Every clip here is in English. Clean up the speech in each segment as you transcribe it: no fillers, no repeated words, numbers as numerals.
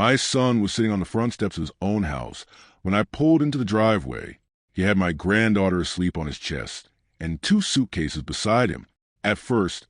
My son was sitting on the front steps of his own house when I pulled into the driveway. He had my granddaughter asleep on his chest and two suitcases beside him. At first,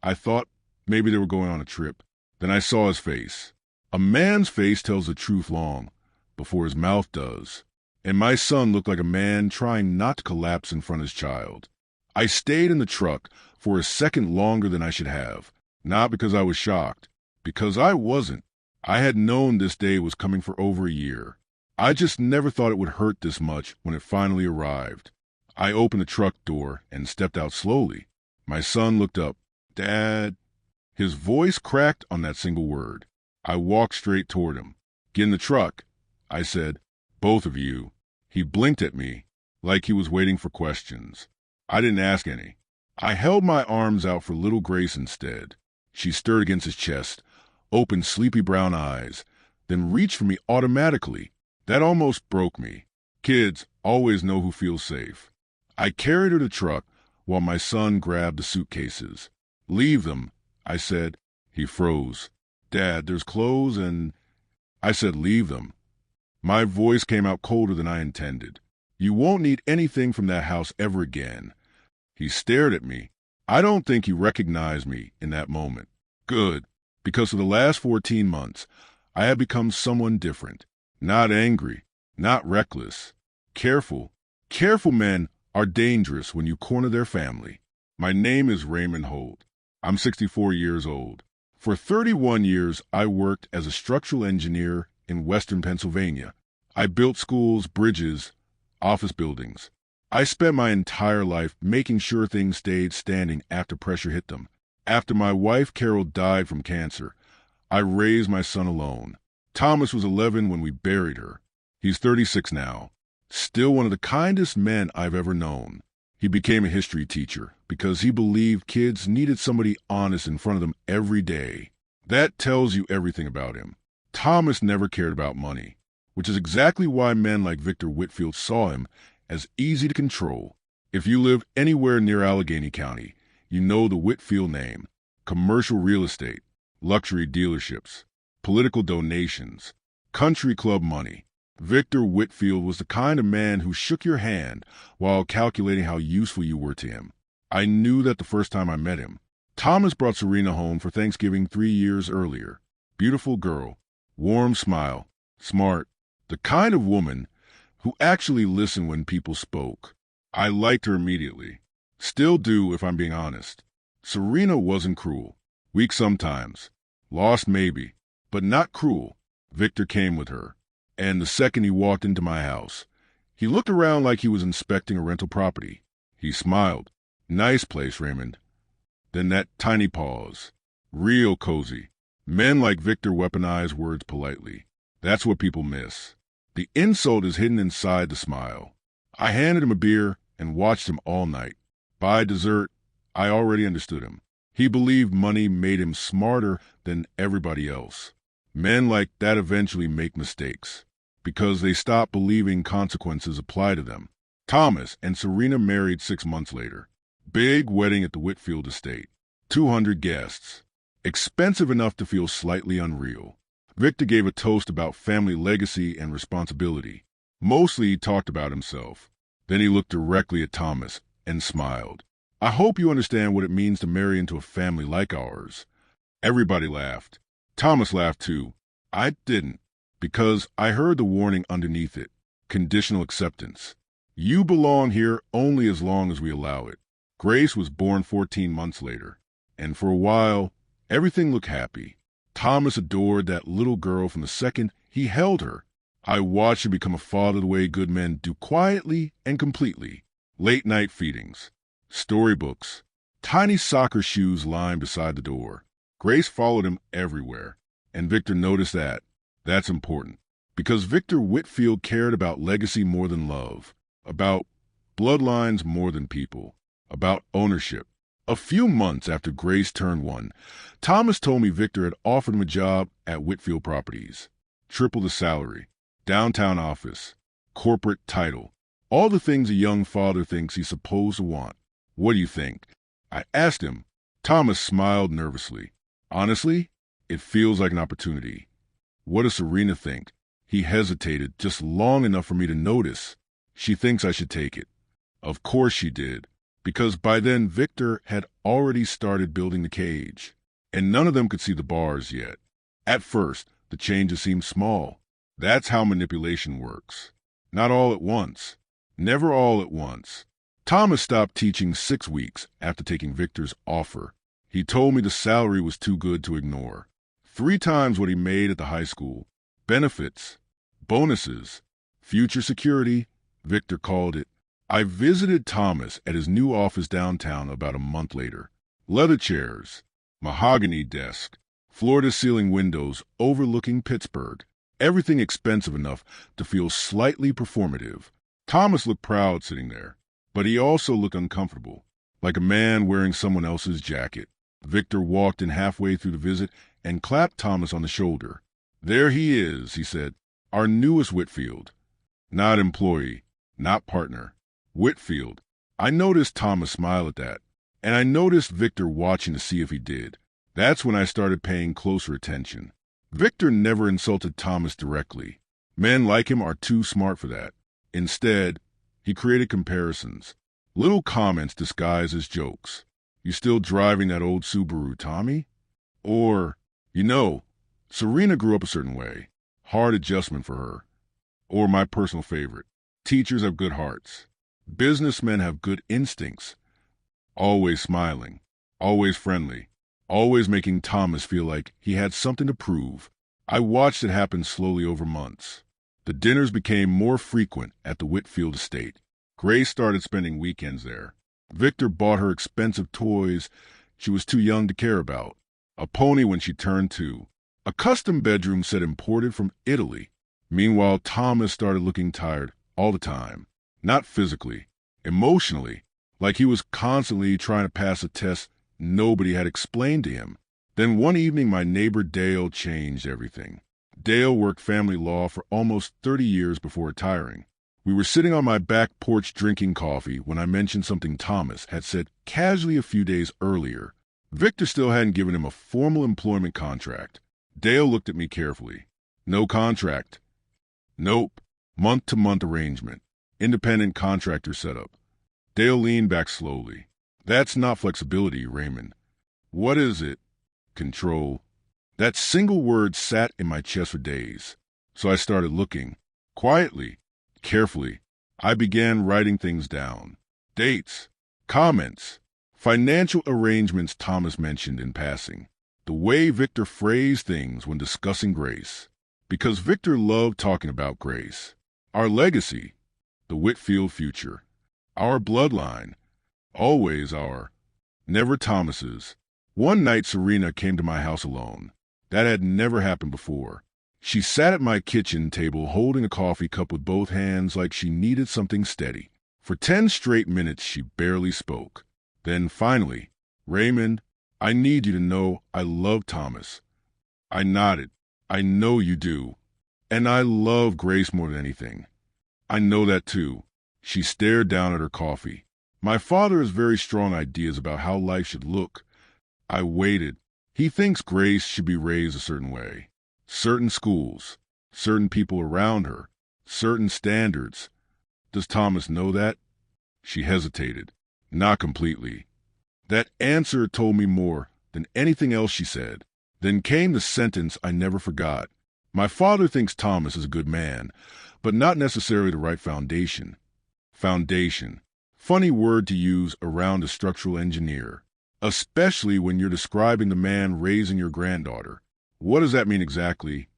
I thought maybe they were going on a trip. Then I saw his face. A man's face tells the truth long before his mouth does. And my son looked like a man trying not to collapse in front of his child. I stayed in the truck for a second longer than I should have, not because I was shocked, because I wasn't. I had known this day was coming for over a year. I just never thought it would hurt this much when it finally arrived. I opened the truck door and stepped out slowly. My son looked up. "Dad." His voice cracked on that single word. I walked straight toward him. "Get in the truck," I said. "Both of you." He blinked at me, like he was waiting for questions. I didn't ask any. I held my arms out for little Grace instead. She stirred against his chest, opened sleepy brown eyes, then reached for me automatically. That almost broke me. Kids always know who feels safe. I carried her to the truck while my son grabbed the suitcases. "Leave them," I said. He froze. "Dad, there's clothes and—" I said, "Leave them." My voice came out colder than I intended. "You won't need anything from that house ever again." He stared at me. I don't think he recognized me in that moment. Good, because for the last 14 months, I had become someone different. Not angry, not reckless. Careful. Careful men are dangerous when you corner their family. My name is Raymond Holt. I'm 64 years old. For 31 years, I worked as a structural engineer in western Pennsylvania. I built schools, bridges, office buildings. I spent my entire life making sure things stayed standing after pressure hit them. After my wife Carol died from cancer, I raised my son alone. Thomas was 11 when we buried her. He's 36 now. Still one of the kindest men I've ever known. He became a history teacher because he believed kids needed somebody honest in front of them every day. That tells you everything about him. Thomas never cared about money, which is exactly why men like Victor Whitfield saw him as easy to control. If you live anywhere near Allegheny County, you know the Whitfield name. Commercial real estate, luxury dealerships, political donations, country club money. Victor Whitfield was the kind of man who shook your hand while calculating how useful you were to him. I knew that the first time I met him. Thomas brought Serena home for Thanksgiving 3 years earlier. Beautiful girl, warm smile, smart, the kind of woman who actually listened when people spoke. I liked her immediately. Still do, if I'm being honest. Serena wasn't cruel. Weak sometimes. Lost maybe, but not cruel. Victor came with her. And the second he walked into my house, he looked around like he was inspecting a rental property. He smiled. "Nice place, Raymond." Then that tiny pause. Real cozy. Men like Victor weaponize words politely. That's what people miss. The insult is hidden inside the smile. I handed him a beer and watched him all night. By dessert, I already understood him. He believed money made him smarter than everybody else. Men like that eventually make mistakes because they stop believing consequences apply to them. Thomas and Serena married 6 months later. Big wedding at the Whitfield estate. 200 guests. Expensive enough to feel slightly unreal. Victor gave a toast about family legacy and responsibility. Mostly he talked about himself. Then he looked directly at Thomas and smiled. "I hope you understand what it means to marry into a family like ours." Everybody laughed. Thomas laughed too. I didn't, because I heard the warning underneath it. Conditional acceptance. You belong here only as long as we allow it. Grace was born 14 months later, and for a while, everything looked happy. Thomas adored that little girl from the second he held her. I watched her become a father the way good men do, quietly and completely. Late-night feedings, storybooks, tiny soccer shoes lying beside the door. Grace followed him everywhere, and Victor noticed that. That's important, because Victor Whitfield cared about legacy more than love, about bloodlines more than people, about ownership. A few months after Grace turned 1, Thomas told me Victor had offered him a job at Whitfield Properties. Triple the salary, downtown office, corporate title, all the things a young father thinks he's supposed to want. "What do you think?" I asked him. Thomas smiled nervously. "Honestly, it feels like an opportunity. What does Serena think? He hesitated just long enough for me to notice. She thinks I should take it. Of course she did, because by then Victor had already started building the cage, and none of them could see the bars yet. At first, the changes seemed small. That's how manipulation works. Not all at once. Never all at once. Thomas stopped teaching 6 weeks after taking Victor's offer. He told me the salary was too good to ignore. 3 times what he made at the high school. Benefits, bonuses, future security, Victor called it. I visited Thomas at his new office downtown about a month later. Leather chairs, mahogany desk, floor-to-ceiling windows overlooking Pittsburgh. Everything expensive enough to feel slightly performative. Thomas looked proud sitting there, but he also looked uncomfortable, like a man wearing someone else's jacket. Victor walked in halfway through the visit and clapped Thomas on the shoulder. "There he is," he said, "our newest Whitfield. Not employee, not partner. Whitfield." I noticed Thomas smile at that, and I noticed Victor watching to see if he did. That's when I started paying closer attention. Victor never insulted Thomas directly. Men like him are too smart for that. Instead, he created comparisons. Little comments disguised as jokes. "You still driving that old Subaru, Tommy?" Or, Serena grew up a certain way. Hard adjustment for her. Or my personal favorite, teachers have good hearts. Businessmen have good instincts. Always smiling. Always friendly. Always making Thomas feel like he had something to prove. I watched it happen slowly over months. The dinners became more frequent at the Whitfield estate. Grace started spending weekends there. Victor bought her expensive toys she was too young to care about. A pony when she turned 2. A custom bedroom set imported from Italy. Meanwhile, Thomas started looking tired all the time. Not physically, emotionally, like he was constantly trying to pass a test nobody had explained to him. Then one evening, my neighbor Dale changed everything. Dale worked family law for almost 30 years before retiring. We were sitting on my back porch drinking coffee when I mentioned something Thomas had said casually a few days earlier. Victor still hadn't given him a formal employment contract. Dale looked at me carefully. "No contract." "Nope. Month-to-month arrangement. Independent contractor setup." Dale leaned back slowly. "That's not flexibility, Raymond." "What is it?" "Control." That single word sat in my chest for days. So I started looking. Quietly, carefully. I began writing things down. Dates, comments, financial arrangements Thomas mentioned in passing. The way Victor phrased things when discussing Grace. Because Victor loved talking about Grace. Our legacy, the Whitfield future. Our bloodline, always our, never Thomas's. One night Serena came to my house alone. That had never happened before. She sat at my kitchen table holding a coffee cup with both hands like she needed something steady. For 10 straight minutes she barely spoke. Then finally, "Raymond, I need you to know I love Thomas." I nodded. "I know you do. And I love Grace more than anything." "I know that too." She stared down at her coffee. "My father has very strong ideas about how life should look." I waited. "He thinks Grace should be raised a certain way. Certain schools, certain people around her, certain standards. Does Thomas know that?" She hesitated. "Not completely." That answer told me more than anything else she said. Then came the sentence I never forgot. "My father thinks Thomas is a good man, but not necessarily the right foundation." Foundation. Funny word to use around a structural engineer. Especially when you're describing the man raising your granddaughter. What does that mean exactly?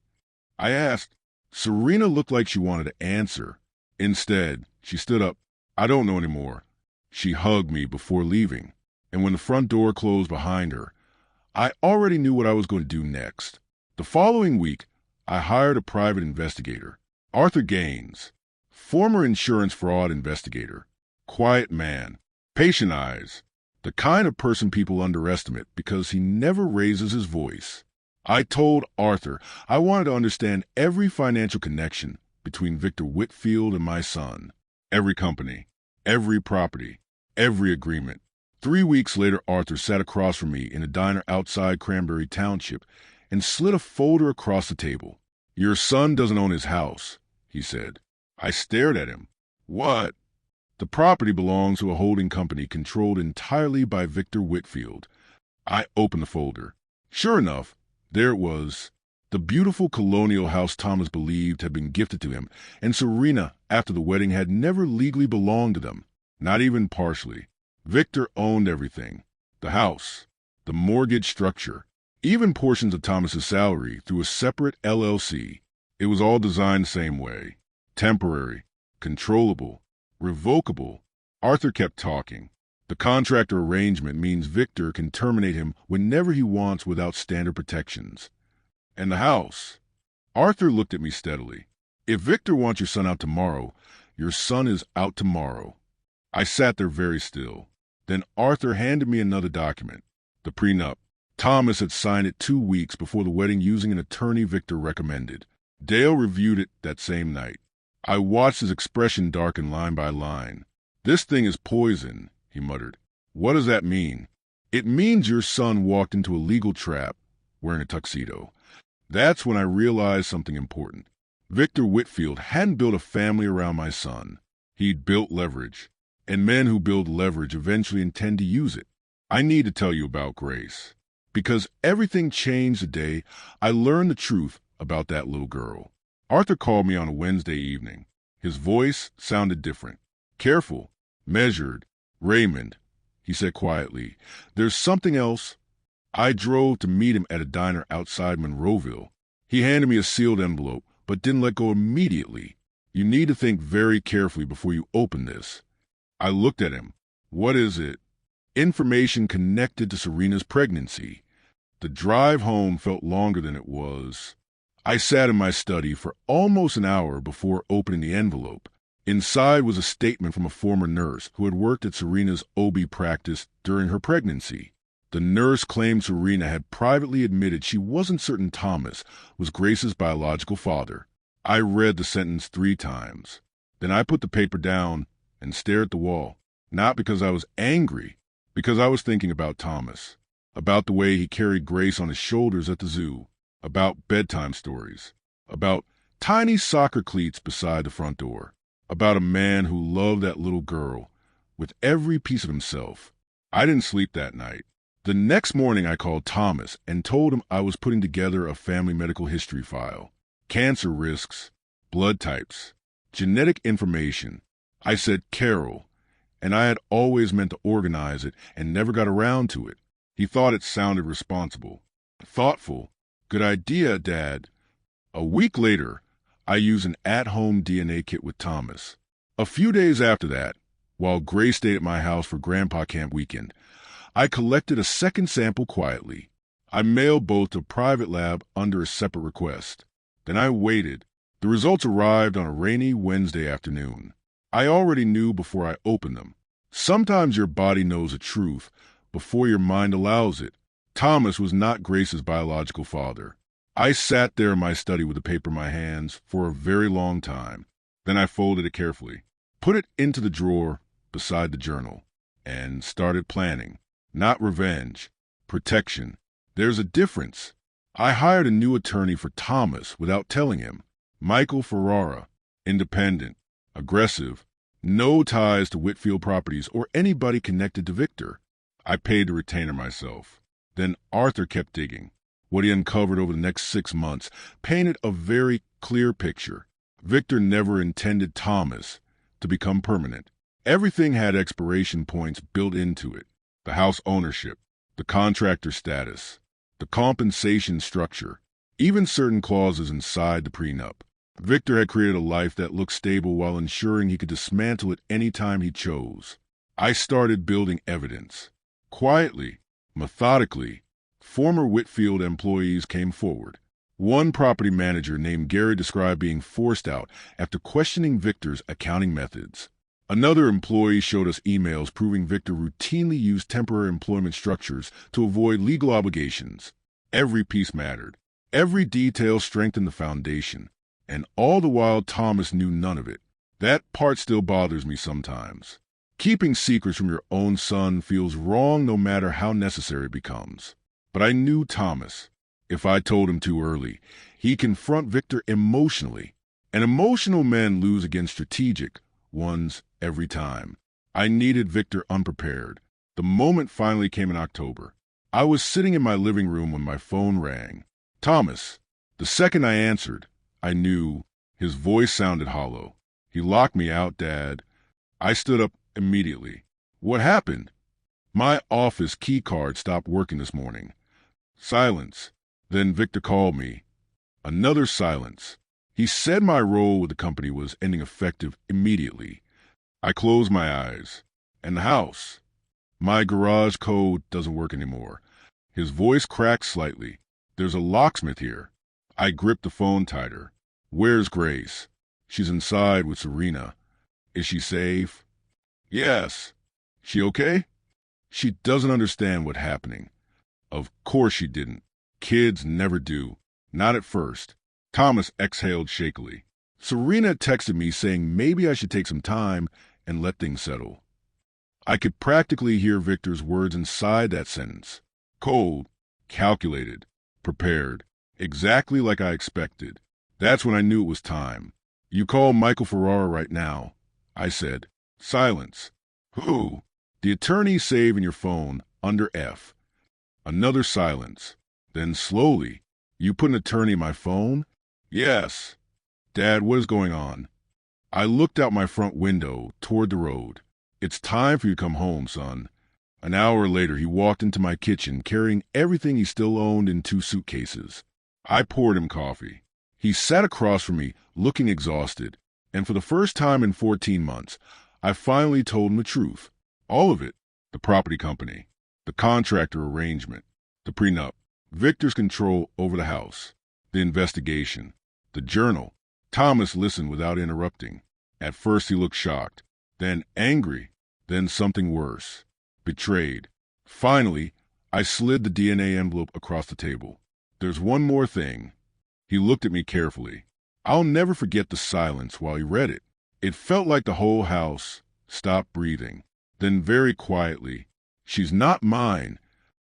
I asked. Serena looked like she wanted to answer. Instead, she stood up. "I don't know anymore." She hugged me before leaving, and when the front door closed behind her, I already knew what I was going to do next. The following week, I hired a private investigator, Arthur Gaines, former insurance fraud investigator, quiet man, patient eyes, the kind of person people underestimate because he never raises his voice. I told Arthur I wanted to understand every financial connection between Victor Whitfield and my son, every company, every property, every agreement. 3 weeks later, Arthur sat across from me in a diner outside Cranberry Township and slid a folder across the table. "Your son doesn't own his house," he said. I stared at him. "What?" "The property belongs to a holding company controlled entirely by Victor Whitfield." I opened the folder. Sure enough, there it was. The beautiful colonial house Thomas believed had been gifted to him, and Serena, after the wedding, had never legally belonged to them, not even partially. Victor owned everything. The house, the mortgage structure, even portions of Thomas's salary through a separate LLC. It was all designed the same way. Temporary, controllable, revocable. Arthur kept talking. The contractor arrangement means Victor can terminate him whenever he wants without standard protections. And the house. Arthur looked at me steadily. "If Victor wants your son out tomorrow, your son is out tomorrow." I sat there very still. Then Arthur handed me another document, the prenup. Thomas had signed it 2 weeks before the wedding using an attorney Victor recommended. Dale reviewed it that same night. I watched his expression darken line by line. "This thing is poison," he muttered. "What does that mean?" "It means your son walked into a legal trap, wearing a tuxedo." That's when I realized something important. Victor Whitfield hadn't built a family around my son. He'd built leverage. And men who build leverage eventually intend to use it. I need to tell you about Grace. Because everything changed the day I learned the truth about that little girl. Arthur called me on a Wednesday evening. His voice sounded different. Careful, measured. "Raymond," he said quietly, "there's something else." I drove to meet him at a diner outside Monroeville. He handed me a sealed envelope, but didn't let go immediately. "You need to think very carefully before you open this." I looked at him. "What is it?" "Information connected to Serena's pregnancy." The drive home felt longer than it was. I sat in my study for almost an hour before opening the envelope. Inside was a statement from a former nurse who had worked at Serena's OB practice during her pregnancy. The nurse claimed Serena had privately admitted she wasn't certain Thomas was Grace's biological father. I read the sentence 3 times. Then I put the paper down and stared at the wall. Not because I was angry, because I was thinking about Thomas, about the way he carried Grace on his shoulders at the zoo, about bedtime stories, about tiny soccer cleats beside the front door, about a man who loved that little girl with every piece of himself. I didn't sleep that night. The next morning I called Thomas and told him I was putting together a family medical history file. Cancer risks, blood types, genetic information. I said Carol, and I had always meant to organize it and never got around to it. He thought it sounded responsible. Thoughtful. "Good idea, Dad." A week later, I used an at-home DNA kit with Thomas. A few days after that, while Grace stayed at my house for Grandpa Camp weekend, I collected a second sample quietly. I mailed both to a private lab under a separate request. Then I waited. The results arrived on a rainy Wednesday afternoon. I already knew before I opened them. Sometimes your body knows the truth before your mind allows it. Thomas was not Grace's biological father. I sat there in my study with the paper in my hands for a very long time. Then I folded it carefully, put it into the drawer beside the journal, and started planning. Not revenge, protection. There's a difference. I hired a new attorney for Thomas without telling him. Michael Ferrara, independent, aggressive, no ties to Whitfield Properties or anybody connected to Victor. I paid the retainer myself. Then Arthur kept digging. What he uncovered over the next 6 months painted a very clear picture. Victor never intended Thomas to become permanent. Everything had expiration points built into it. The house ownership, the contractor status, the compensation structure, even certain clauses inside the prenup. Victor had created a life that looked stable while ensuring he could dismantle it any time he chose. I started building evidence. Quietly, methodically, former Whitfield employees came forward. One property manager named Gary described being forced out after questioning Victor's accounting methods. Another employee showed us emails proving Victor routinely used temporary employment structures to avoid legal obligations. Every piece mattered. Every detail strengthened the foundation. And all the while Thomas knew none of it. That part still bothers me sometimes. Keeping secrets from your own son feels wrong no matter how necessary it becomes. But I knew Thomas. if I told him too early. He'd confront Victor emotionally. And emotional men lose against strategic ones every time. I needed Victor unprepared. The moment finally came in October. I was sitting in my living room when my phone rang. Thomas. The second I answered, I knew. His voice sounded hollow. He locked me out, Dad. I stood up immediately. What happened? My office key card stopped working this morning. Silence. Then Victor called me. Another silence. He said my role with the company was ending effective immediately. I closed my eyes. And the house. My garage code doesn't work anymore. His voice cracked slightly. There's a locksmith here. I gripped the phone tighter. Where's Grace? She's inside with Serena. Is she safe? Yes. She okay? She doesn't understand what's happening. Of course she didn't. Kids never do. Not at first. Thomas exhaled shakily. Serena texted me saying maybe I should take some time and let things settle. I could practically hear Victor's words inside that sentence. Cold, calculated, prepared, exactly like I expected. That's when I knew it was time. You call Michael Ferrara right now, I said. Silence. Who? The attorney saving your phone under F. Another silence. Then slowly, you put an attorney in my phone? Yes. Dad, what is going on? I looked out my front window toward the road. It's time for you to come home, son. An hour later, he walked into my kitchen carrying everything he still owned in 2 suitcases. I poured him coffee. He sat across from me, looking exhausted. And for the first time in 14 months, I finally told him the truth. All of it. The property company, the contractor arrangement, the prenup, Victor's control over the house, the investigation, the journal. Thomas listened without interrupting. At first he looked shocked, then angry, then something worse. Betrayed. Finally, I slid the DNA envelope across the table. There's one more thing. He looked at me carefully. I'll never forget the silence while he read it. It felt like the whole house stopped breathing. Then very quietly, she's not mine.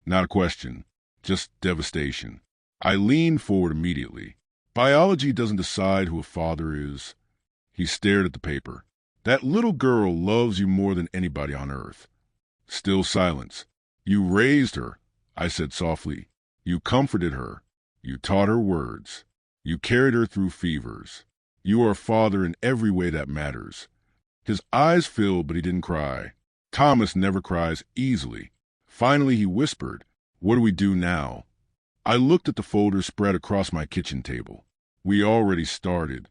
Not a question, just devastation. I leaned forward immediately. Biology doesn't decide who a father is. He stared at the paper. That little girl loves you more than anybody on earth. Still silence. You raised her, I said softly. You comforted her. You taught her words. You carried her through fevers. You are a father in every way that matters. His eyes filled, but he didn't cry. Thomas never cries easily. Finally, he whispered, What do we do now? I looked at the folder spread across my kitchen table. We already started.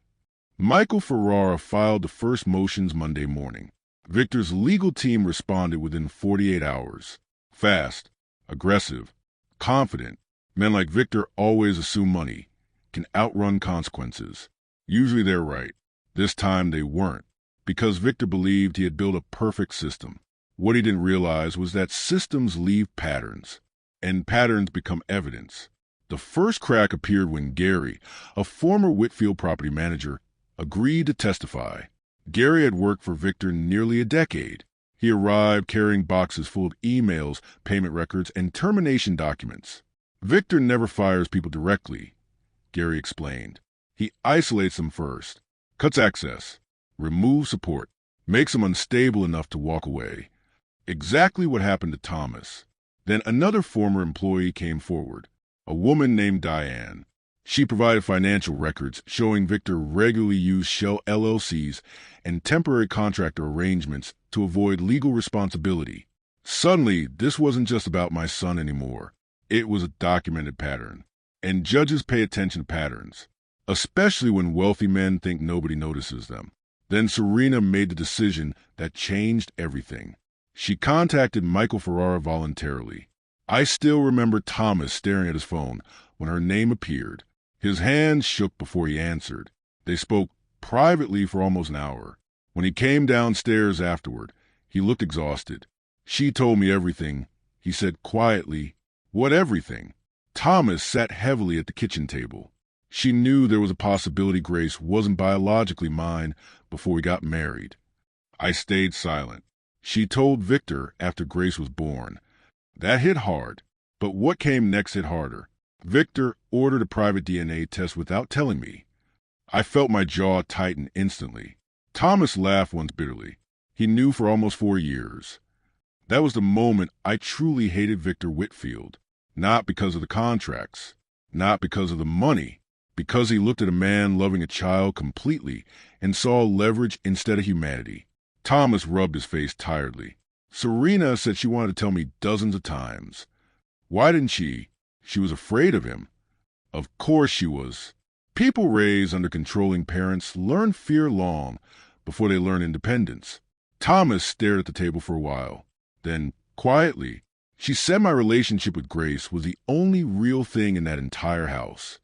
Michael Ferrara filed the first motions Monday morning. Victor's legal team responded within 48 hours. Fast, aggressive, confident. Men like Victor always assume money can outrun consequences. Usually they're right. This time they weren't, because Victor believed he had built a perfect system. What he didn't realize was that systems leave patterns, and patterns become evidence. The first crack appeared when Gary, a former Whitfield property manager, agreed to testify. Gary had worked for Victor nearly a decade. He arrived carrying boxes full of emails, payment records, and termination documents. Victor never fires people directly, Gary explained. He isolates them first, cuts access, removes support, makes them unstable enough to walk away. Exactly what happened to Thomas. Then another former employee came forward, a woman named Diane. She provided financial records showing Victor regularly used shell LLCs and temporary contractor arrangements to avoid legal responsibility. Suddenly, this wasn't just about my son anymore. It was a documented pattern. And judges pay attention to patterns, especially when wealthy men think nobody notices them. Then Serena made the decision that changed everything. She contacted Michael Ferrara voluntarily. I still remember Thomas staring at his phone when her name appeared. His hands shook before he answered. They spoke privately for almost an hour. When he came downstairs afterward, he looked exhausted. She told me everything. He said quietly, What everything? Thomas sat heavily at the kitchen table. She knew there was a possibility Grace wasn't biologically mine before we got married. I stayed silent. She told Victor after Grace was born. That hit hard, but what came next hit harder. Victor ordered a private DNA test without telling me. I felt my jaw tighten instantly. Thomas laughed once bitterly. He knew for almost 4 years. That was the moment I truly hated Victor Whitfield. Not because of the contracts, not because of the money, because he looked at a man loving a child completely and saw leverage instead of humanity. Thomas rubbed his face tiredly. Serena said she wanted to tell me dozens of times. Why didn't she? She was afraid of him. Of course she was. People raised under controlling parents learn fear long before they learn independence. Thomas stared at the table for a while. Then, quietly, she said my relationship with Grace was the only real thing in that entire house.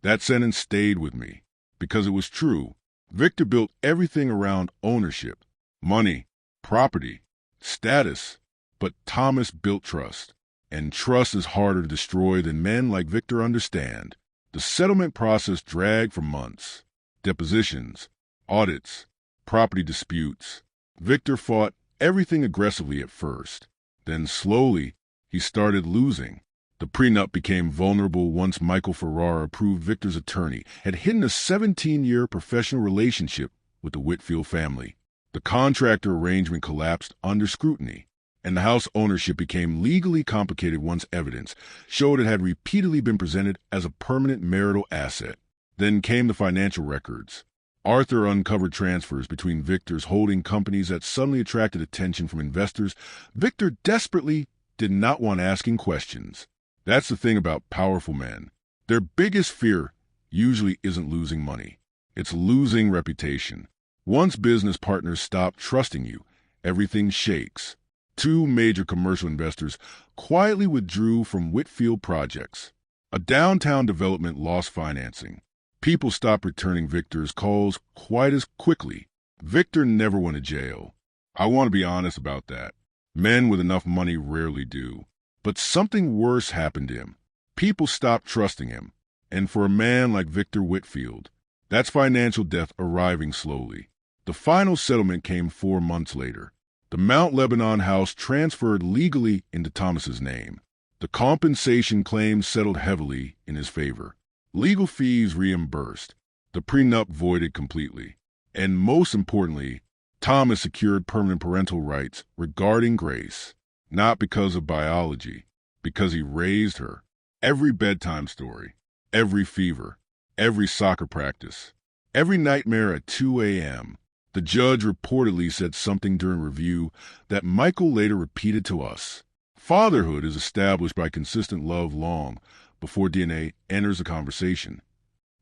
That sentence stayed with me, because it was true. Victor built everything around ownership, money, property, status. But Thomas built trust, and trust is harder to destroy than men like Victor understand. The settlement process dragged for months. Depositions, audits, property disputes. Victor fought everything aggressively at first. Then slowly, he started losing. The prenup became vulnerable once Michael Ferrara, approved Victor's attorney, had hidden a 17-year professional relationship with the Whitfield family. The contractor arrangement collapsed under scrutiny, and the house ownership became legally complicated once evidence showed it had repeatedly been presented as a permanent marital asset. Then came the financial records. Arthur uncovered transfers between Victor's holding companies that suddenly attracted attention from investors. Victor desperately did not want asking questions. That's the thing about powerful men. Their biggest fear usually isn't losing money. It's losing reputation. Once business partners stop trusting you, everything shakes. 2 major commercial investors quietly withdrew from Whitfield projects. A downtown development lost financing. People stopped returning Victor's calls quite as quickly. Victor never went to jail. I want to be honest about that. Men with enough money rarely do. But something worse happened to him. People stopped trusting him. And for a man like Victor Whitfield, that's financial death arriving slowly. The final settlement came 4 months later. The Mount Lebanon house transferred legally into Thomas's name. The compensation claims settled heavily in his favor. Legal fees reimbursed, the prenup voided completely, and most importantly, Thomas secured permanent parental rights regarding Grace, not because of biology, because he raised her. Every bedtime story, every fever, every soccer practice, every nightmare at 2 a.m. The judge reportedly said something during review that Michael later repeated to us. Fatherhood is established by consistent love long before DNA enters the conversation.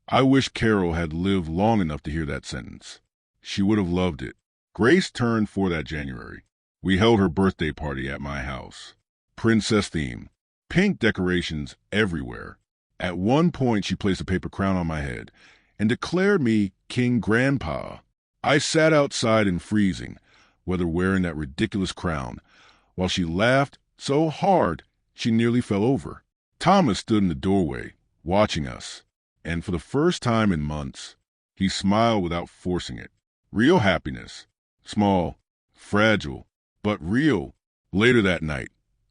I wish Carol had lived long enough to hear that sentence. She would have loved it. Grace turned 4 that January. We held her birthday party at my house. Princess theme. Pink decorations everywhere. At one point, she placed a paper crown on my head and declared me King Grandpa. I sat outside in freezing weather wearing that ridiculous crown, while she laughed so hard she nearly fell over. Thomas stood in the doorway, watching us, and for the first time in months, he smiled without forcing it. Real happiness. Small, fragile, but real. Later that night,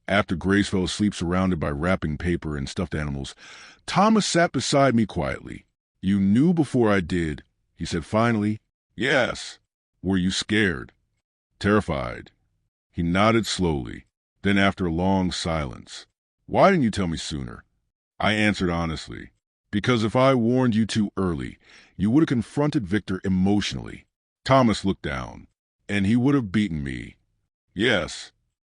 after Grace fell asleep surrounded by wrapping paper and stuffed animals, Thomas sat beside me quietly. You knew before I did, he said finally. Yes. Were you scared? Terrified? He nodded slowly. Then after a long silence, why didn't you tell me sooner? I answered honestly, because if I warned you too early, you would have confronted Victor emotionally. Thomas looked down, and he would have beaten me. Yes,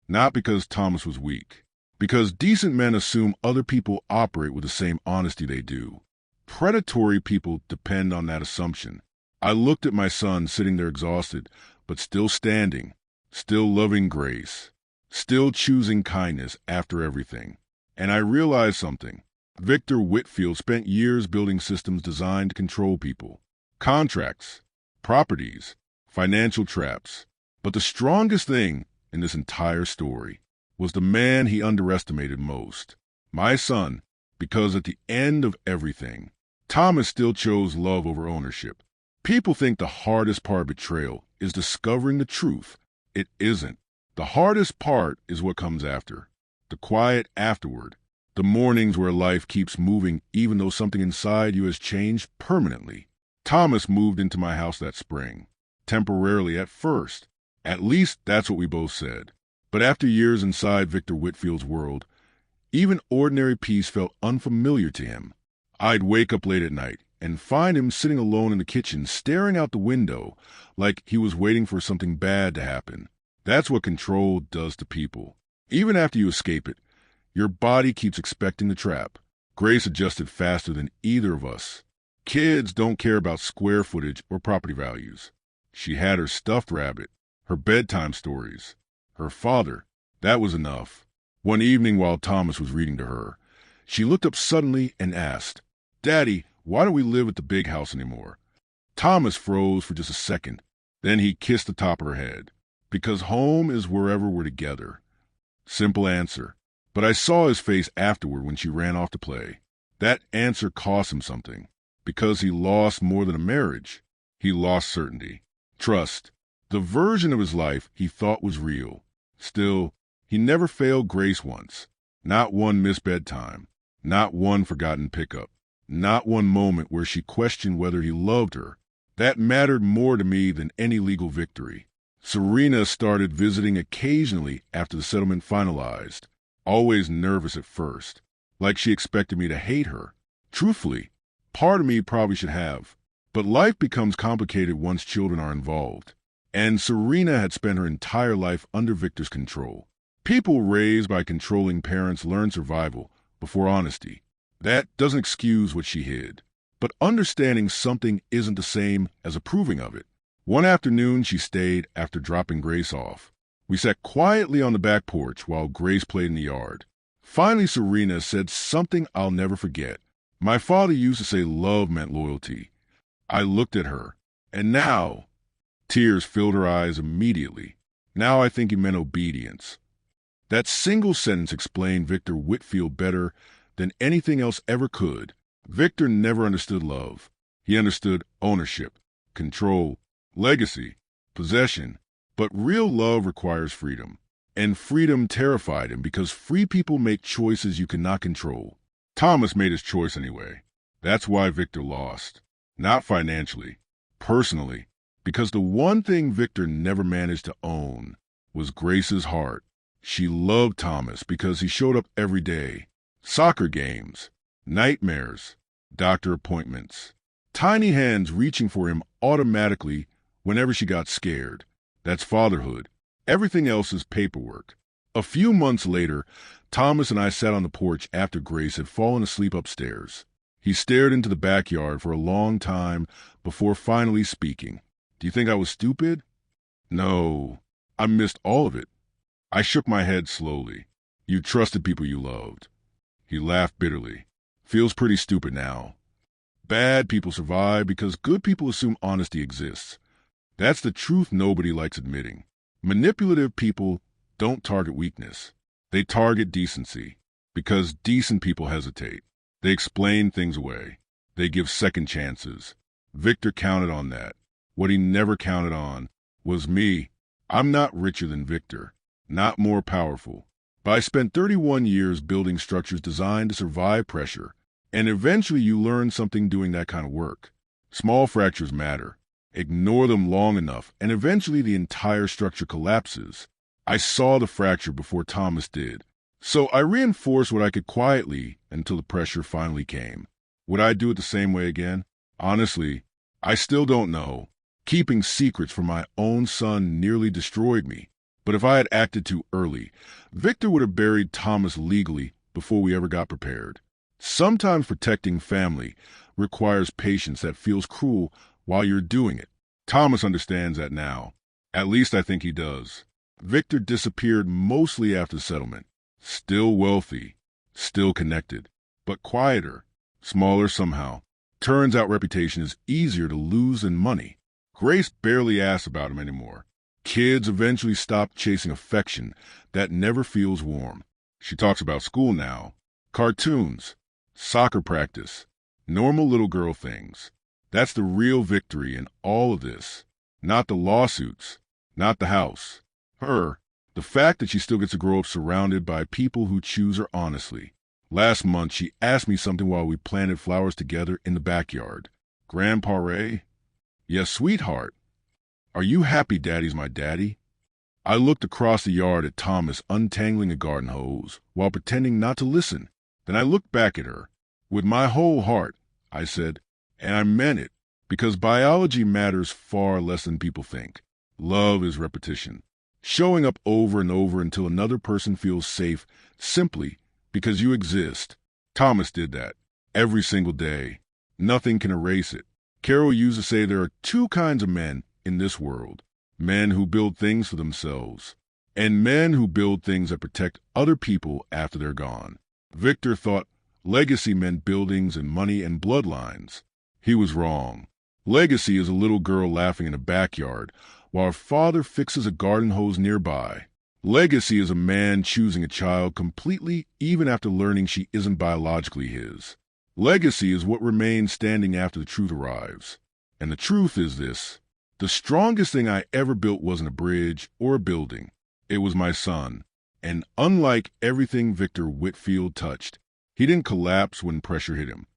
not because Thomas was weak, because decent men assume other people operate with the same honesty they do. Predatory people depend on that assumption. I looked at my son sitting there exhausted, but still standing, still loving Grace, still choosing kindness after everything. And I realized something. Victor Whitfield spent years building systems designed to control people. Contracts, properties, financial traps. But the strongest thing in this entire story was the man he underestimated most. My son, because at the end of everything, Thomas still chose love over ownership. People think the hardest part of betrayal is discovering the truth. It isn't. The hardest part is what comes after. The quiet afterward. The mornings where life keeps moving even though something inside you has changed permanently. Thomas moved into my house that spring. Temporarily at first. At least that's what we both said. But after years inside Victor Whitfield's world, even ordinary peace felt unfamiliar to him. I'd wake up late at night and find him sitting alone in the kitchen staring out the window like he was waiting for something bad to happen. That's what control does to people. Even after you escape it, your body keeps expecting the trap. Grace adjusted faster than either of us. Kids don't care about square footage or property values. She had her stuffed rabbit, her bedtime stories, her father. That was enough. One evening while Thomas was reading to her, she looked up suddenly and asked, "Daddy, why don't we live at the big house anymore?" Thomas froze for just a second. Then he kissed the top of her head. "Because home is wherever we're together." Simple answer. But I saw his face afterward when she ran off to play. That answer cost him something. Because he lost more than a marriage. He lost certainty. Trust. The version of his life he thought was real. Still, he never failed Grace once. Not one missed bedtime. Not one forgotten pickup. Not one moment where she questioned whether he loved her. That mattered more to me than any legal victory. Serena started visiting occasionally after the settlement finalized. Always nervous at first, like she expected me to hate her. Truthfully, part of me probably should have. But life becomes complicated once children are involved. And Serena had spent her entire life under Victor's control. People raised by controlling parents learn survival before honesty. That doesn't excuse what she hid. But understanding something isn't the same as approving of it. One afternoon she stayed after dropping Grace off. We sat quietly on the back porch while Grace played in the yard. Finally, Serena said something I'll never forget. My father used to say love meant loyalty. I looked at her, and now, tears filled her eyes immediately. Now I think he meant obedience. That single sentence explained Victor Whitfield better than anything else ever could. Victor never understood love. He understood ownership, control, legacy, possession. But real love requires freedom. And freedom terrified him because free people make choices you cannot control. Thomas made his choice anyway. That's why Victor lost. Not financially, personally, because the one thing Victor never managed to own was Grace's heart. She loved Thomas because he showed up every day. Soccer games, nightmares, doctor appointments, tiny hands reaching for him automatically whenever she got scared. That's fatherhood. Everything else is paperwork. A few months later, Thomas and I sat on the porch after Grace had fallen asleep upstairs. He stared into the backyard for a long time before finally speaking. "Do you think I was stupid?" "No, I missed all of it." I shook my head slowly. "You trusted people you loved." He laughed bitterly. "Feels pretty stupid now. Bad people survive because good people assume honesty exists. That's the truth nobody likes admitting. Manipulative people don't target weakness. They target decency. Because decent people hesitate. They explain things away. They give second chances. Victor counted on that. What he never counted on was me. I'm not richer than Victor. Not more powerful. But I spent 31 years building structures designed to survive pressure. And eventually you learn something doing that kind of work. Small fractures matter. Ignore them long enough, and eventually the entire structure collapses. I saw the fracture before Thomas did. So I reinforced what I could quietly until the pressure finally came. Would I do it the same way again? Honestly, I still don't know. Keeping secrets from my own son nearly destroyed me. But if I had acted too early, Victor would have buried Thomas legally before we ever got prepared. Sometimes protecting family requires patience that feels cruel while you're doing it. Thomas understands that now. At least I think he does. Victor disappeared mostly after the settlement. Still wealthy, still connected, but quieter, smaller somehow. Turns out reputation is easier to lose than money. Grace barely asks about him anymore. Kids eventually stop chasing affection that never feels warm. She talks about school now, cartoons, soccer practice, normal little girl things. That's the real victory in all of this. Not the lawsuits, not the house. Her, the fact that she still gets to grow up surrounded by people who choose her honestly. Last month, she asked me something while we planted flowers together in the backyard. Grandpa Ray? Yes, sweetheart. Are you happy Daddy's my daddy? I looked across the yard at Thomas untangling a garden hose while pretending not to listen. Then I looked back at her. With my whole heart, I said, and I meant it, because biology matters far less than people think. Love is repetition. Showing up over and over until another person feels safe simply because you exist. Thomas did that every single day. Nothing can erase it. Carol used to say there are two kinds of men in this world. Men who build things for themselves, and men who build things that protect other people after they're gone. Victor thought legacy meant buildings and money and bloodlines. He was wrong. Legacy is a little girl laughing in a backyard while her father fixes a garden hose nearby. Legacy is a man choosing a child completely even after learning she isn't biologically his. Legacy is what remains standing after the truth arrives. And the truth is this. The strongest thing I ever built wasn't a bridge or a building. It was my son. And unlike everything Victor Whitfield touched, he didn't collapse when pressure hit him.